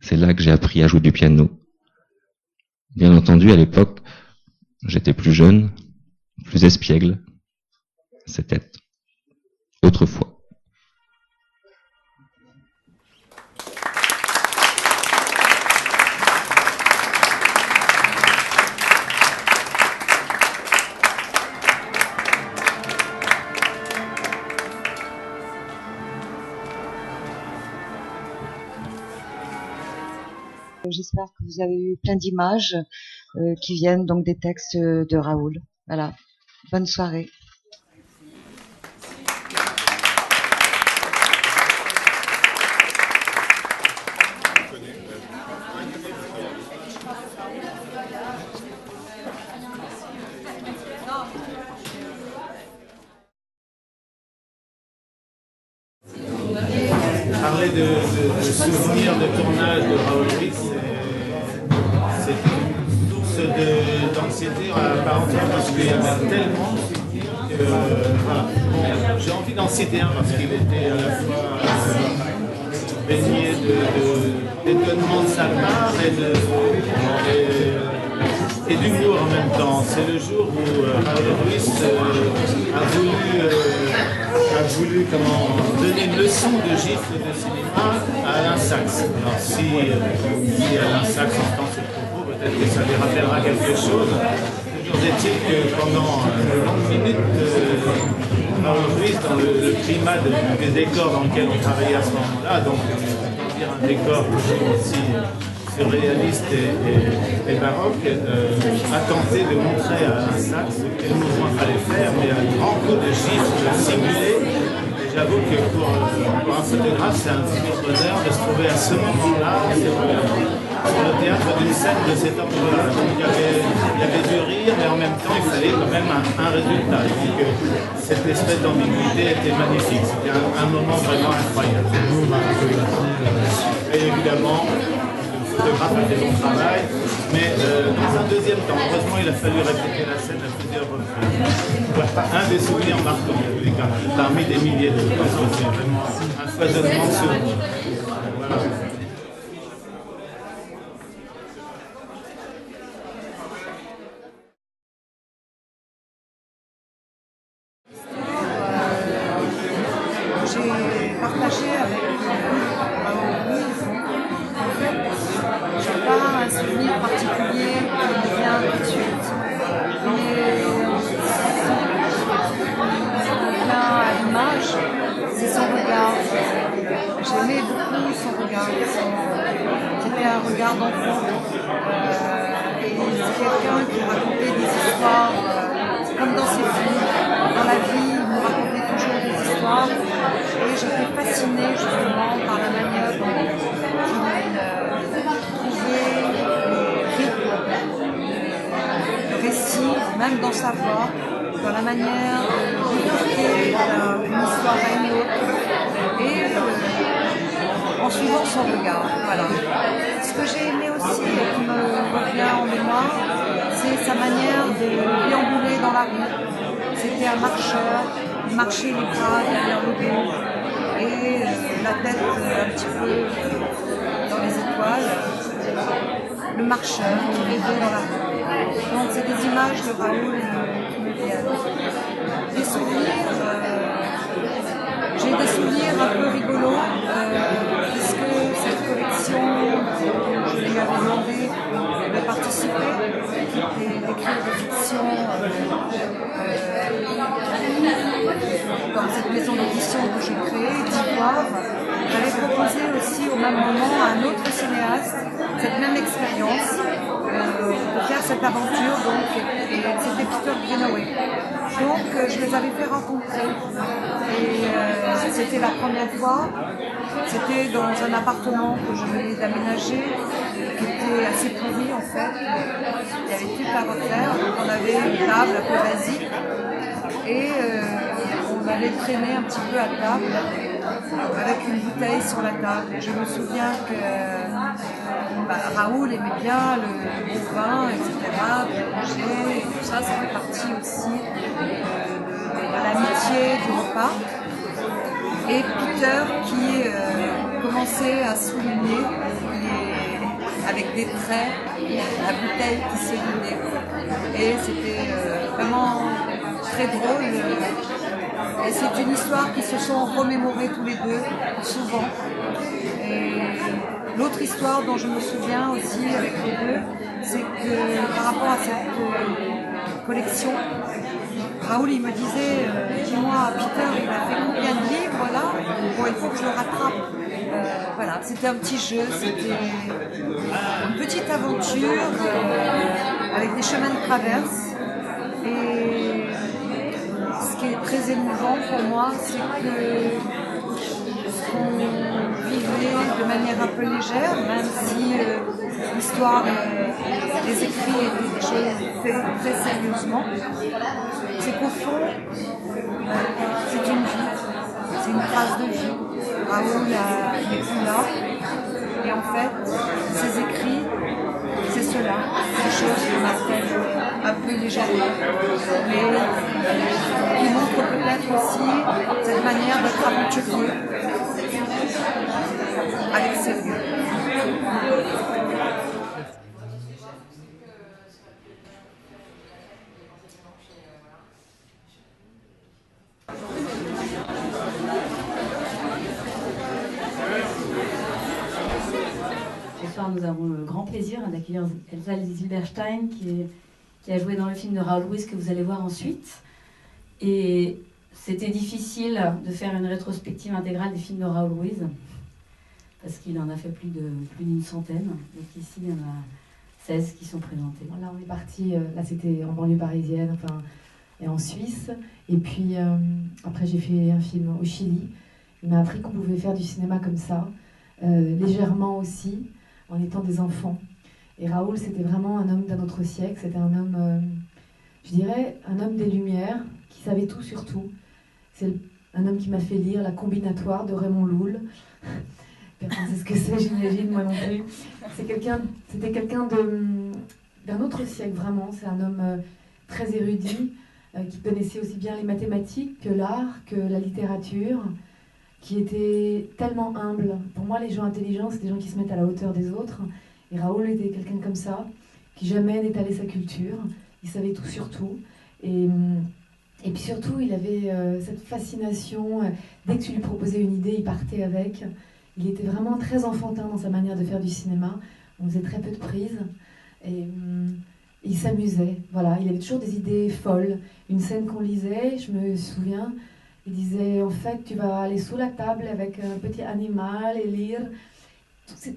C'est là que j'ai appris à jouer du piano. Bien entendu, à l'époque, j'étais plus jeune, plus espiègle. C'était autrefois. J'espère que vous avez eu plein d'images qui viennent donc des textes de Raoul. Voilà. Bonne soirée. Parler de souvenirs de tournage de Raoul Ruiz, c'est une source d'anxiété à part entière parce qu'il y en a tellement que voilà. Bon, j'ai envie d'en citer un parce qu'il était à la fois baigné d'étonnement de sa part et d'humour en même temps. C'est le jour où Raoul Ruiz a voulu donner une leçon de gifle de cinéma à Alain Sachs. Alors si Alain Sachs entend ce propos, peut-être que ça lui rappellera quelque chose. Toujours est-il que pendant de longues minutes, Raoul Ruiz, dans le climat des décors dans lequel on travaillait à ce moment-là, donc dire un décor aussi surréaliste et baroque, a tenté de montrer à Alain Sachs quel mouvement il fallait faire, mais un grand coup de gifle simulé. Et j'avoue que pour un photographe, c'est un petit bonheur de se trouver à ce moment-là sur le théâtre d'une scène de cet ordre-là. Donc il y avait du rire, mais en même temps, il fallait quand même un résultat. Donc cette espèce d'ambiguïté était magnifique. C'était un moment vraiment incroyable. Et évidemment, le photographe a fait son travail, mais dans un deuxième temps, heureusement, il a fallu répéter la scène à plusieurs reprises. Un des souvenirs marquants, en tous les cas, parmi des milliers de souvenirs, c'est vraiment un foisonnement de souvenirs. Voilà. J'ai partagé avec Raoul Ruiz. En fait, je n'ai pas un souvenir particulier qui me vient tout de suite. Mais là, à l'image, c'est son regard. J'aimais beaucoup son regard. C'était un regard d'enfant. Et c'est quelqu'un qui racontait des histoires comme dans ses films. Dans la vie, il nous racontait toujours des histoires. Et j'étais fascinée justement par la manière dont il trouvait le récit, même dans sa voix, dans la manière de bifurquer d'une histoire à une autre, et en suivant son regard. Voilà. Ce que j'ai aimé aussi et qui me revient en mémoire, c'est sa manière de déambuler dans la rue. C'était un marcheur, il marchait les bras derrière le dos et la tête un petit peu dans les étoiles. Le marcheur qui rêvait dans la rue. Donc c'est des images de Raoul qui me viennent. Des souvenirs, j'ai des souvenirs un peu rigolos, puisque cette collection, je lui avais demandé de participer, d'écrire des fictions dans cette maison d'édition que j'ai créée, d'Ivoire. J'avais proposé aussi au même moment à un autre cinéaste cette même expérience, de faire cette aventure, donc, et c'était Peter Greenaway. Donc je les avais fait rencontrer et c'était la première fois. C'était dans un appartement que je venais d'aménager, qui était assez pourri en fait. Il y avait tout à refaire, donc on avait une table un peu basique et on allait traîner un petit peu à table avec une bouteille sur la table. Et je me souviens que Raoul aimait bien le bon vin, etc., le manger, et tout ça, ça fait partie aussi de l'amitié du repas. Et Peter qui commençait à souligner avec des traits la bouteille qui se vidait. Et c'était vraiment très drôle. Et c'est une histoire qui se sont remémorées tous les deux, souvent. Et l'autre histoire dont je me souviens aussi avec les deux, c'est que par rapport à cette collection, Raoul il me disait, dis-moi Peter, il a fait combien de livres là? Bon, il faut que je le rattrape. Voilà, Voilà, c'était un petit jeu, c'était une petite aventure avec des chemins de traverse. Et ce qui est très émouvant pour moi, c'est que ce qu'on vivait de manière un peu légère, même si l'histoire, les écrits étaient des choses faits très sérieusement, c'est qu'au fond, c'est une vie, c'est une trace de vie. Raoul n'est plus là, et en fait, ses écrits, c'est cela, des choses qui m'appellent un peu légèrement, mais qui montrent peut-être aussi cette manière d'être aventurier avec sérieux. Ce soir, nous avons le grand plaisir d'accueillir Elsa Zilberstein qui a joué dans le film de Raoul Ruiz que vous allez voir ensuite. Et c'était difficile de faire une rétrospective intégrale des films de Raoul Ruiz parce qu'il en a fait plus d'une centaine. Donc ici, il y en a 16 qui sont présentés. Là, on est parti, là c'était en banlieue parisienne, enfin, et en Suisse. Et puis après, j'ai fait un film au Chili. Il m'a appris qu'on pouvait faire du cinéma comme ça, légèrement aussi, en étant des enfants. Et Raoul, c'était vraiment un homme d'un autre siècle. C'était un homme, je dirais, un homme des Lumières, qui savait tout sur tout. C'est un homme qui m'a fait lire La Combinatoire de Raymond Loul. Personne ne sait ce que c'est, j'imagine, moi non plus. C'était quelqu'un d'un autre siècle, vraiment. C'est un homme très érudit, qui connaissait aussi bien les mathématiques que l'art, que la littérature, qui était tellement humble. Pour moi, les gens intelligents, c'est des gens qui se mettent à la hauteur des autres. Et Raoul était quelqu'un comme ça, qui jamais n'étalait sa culture. Il savait tout sur tout. Et puis surtout, il avait cette fascination. Dès que tu lui proposais une idée, il partait avec. Il était vraiment très enfantin dans sa manière de faire du cinéma. On faisait très peu de prises. Et il s'amusait. Voilà, il avait toujours des idées folles. Une scène qu'on lisait, je me souviens, il disait, en fait, tu vas aller sous la table avec un petit animal et lire.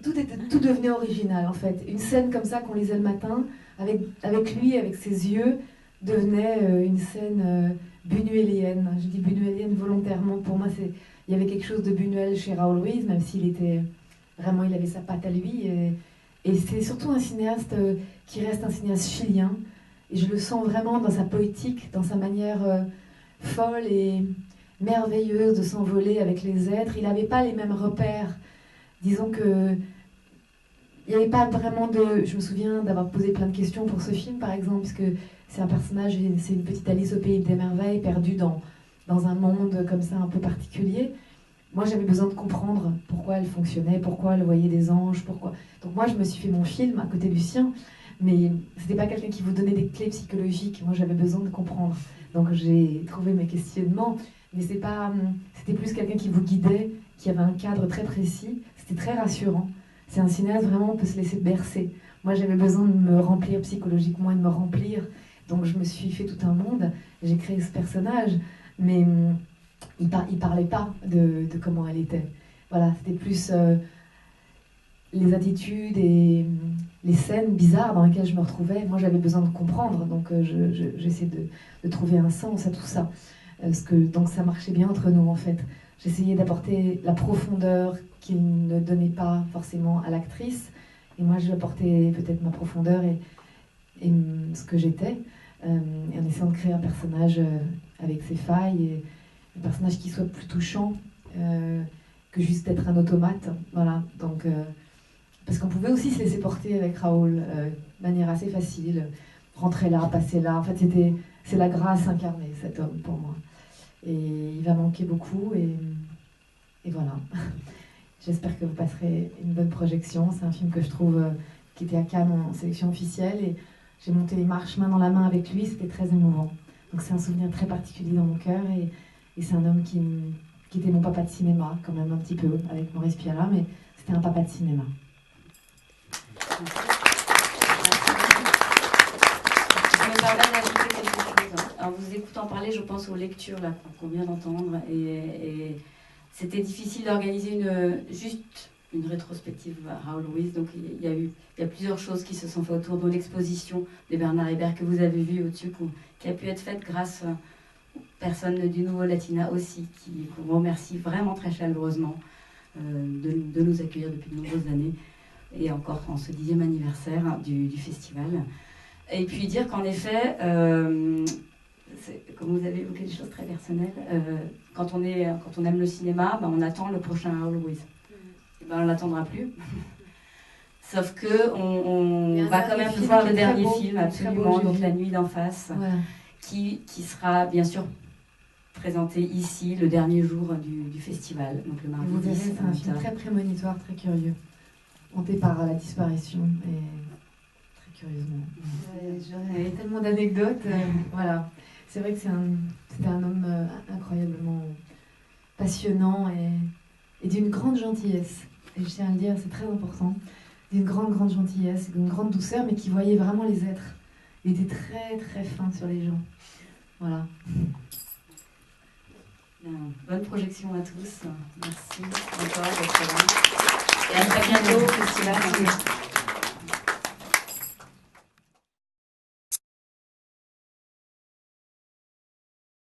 Tout devenait original, en fait. Une scène comme ça qu'on lisait le matin, avec lui, avec ses yeux, devenait une scène buñuelienne. Je dis buñuelienne volontairement. Pour moi, il y avait quelque chose de Buñuel chez Raoul Ruiz, même s'il était vraiment, il avait sa patte à lui. Et c'est surtout un cinéaste qui reste un cinéaste chilien. Et je le sens vraiment dans sa poétique, dans sa manière folle et merveilleuse de s'envoler avec les êtres. Il n'avait pas les mêmes repères. Disons que il n'y avait pas vraiment de... Je me souviens d'avoir posé plein de questions pour ce film, par exemple, puisque c'est un personnage, c'est une petite Alice au pays des merveilles, perdue dans un monde comme ça un peu particulier. Moi, j'avais besoin de comprendre pourquoi elle fonctionnait, pourquoi elle voyait des anges, pourquoi... Donc moi, je me suis fait mon film à côté du sien, mais c'était pas quelqu'un qui vous donnait des clés psychologiques. Moi, j'avais besoin de comprendre. Donc j'ai trouvé mes questionnements, mais c'était plus quelqu'un qui vous guidait, qui avait un cadre très précis. C'était très rassurant. C'est un cinéaste, vraiment, on peut se laisser bercer. Moi, j'avais besoin de me remplir psychologiquement et de me remplir. Donc je me suis fait tout un monde. J'ai créé ce personnage, mais il parlait pas de comment elle était. Voilà, c'était plus les attitudes et les scènes bizarres dans lesquelles je me retrouvais. Moi, j'avais besoin de comprendre, donc j'essaie de trouver un sens à tout ça. Donc ça marchait bien entre nous, en fait. J'essayais d'apporter la profondeur qu'il ne donnait pas forcément à l'actrice, et moi, je apportais peut-être ma profondeur et ce que j'étais, en essayant de créer un personnage avec ses failles, et un personnage qui soit plus touchant que juste être un automate. Voilà, donc... Parce qu'on pouvait aussi se laisser porter avec Raoul de manière assez facile, rentrer là, passer là. En fait, c'est la grâce incarnée, cet homme, pour moi. Et il va manquer beaucoup, et voilà. J'espère que vous passerez une bonne projection. C'est un film que je trouve qui était à Cannes en sélection officielle, et j'ai monté les marches main dans la main avec lui. C'était très émouvant. Donc c'est un souvenir très particulier dans mon cœur, et c'est un homme qui était mon papa de cinéma, quand même un petit peu, avec Maurice Pialat, mais c'était un papa de cinéma. Je me permets d'ajouter quelque chose. En vous écoutant parler, je pense aux lectures là qu'on vient d'entendre, et c'était difficile d'organiser juste une rétrospective Raoul Ruiz. Donc il y a plusieurs choses qui se sont faites autour, dont l'exposition de Bernard Hébert que vous avez vue au-dessus, qui a pu être faite grâce aux personnes du Nouveau Latina aussi, qu'on remercie vraiment très chaleureusement de nous accueillir depuis de nombreuses années, et encore en ce 10e anniversaire du festival. Et puis dire qu'en effet, comme vous avez évoqué des choses très personnelles, quand on aime le cinéma, on attend le prochain Raoul Ruiz. On ne l'attendra plus. Sauf qu'on va quand même voir le dernier film, absolument, donc La Nuit d'en face, qui sera bien sûr présenté ici le dernier jour du festival, donc le mardi 10. Vous verrez, c'est un film très prémonitoire, très curieux, hanté par la disparition et très curieusement. J'aurais tellement d'anecdotes. Voilà. C'est vrai que c'était un homme incroyablement passionnant et d'une grande gentillesse. Et je tiens à le dire, c'est très important. D'une grande gentillesse, d'une grande douceur, mais qui voyait vraiment les êtres. Il était très très fin sur les gens. Voilà. Bonne projection à tous. Merci encore d'être là. Et à très bientôt au festival.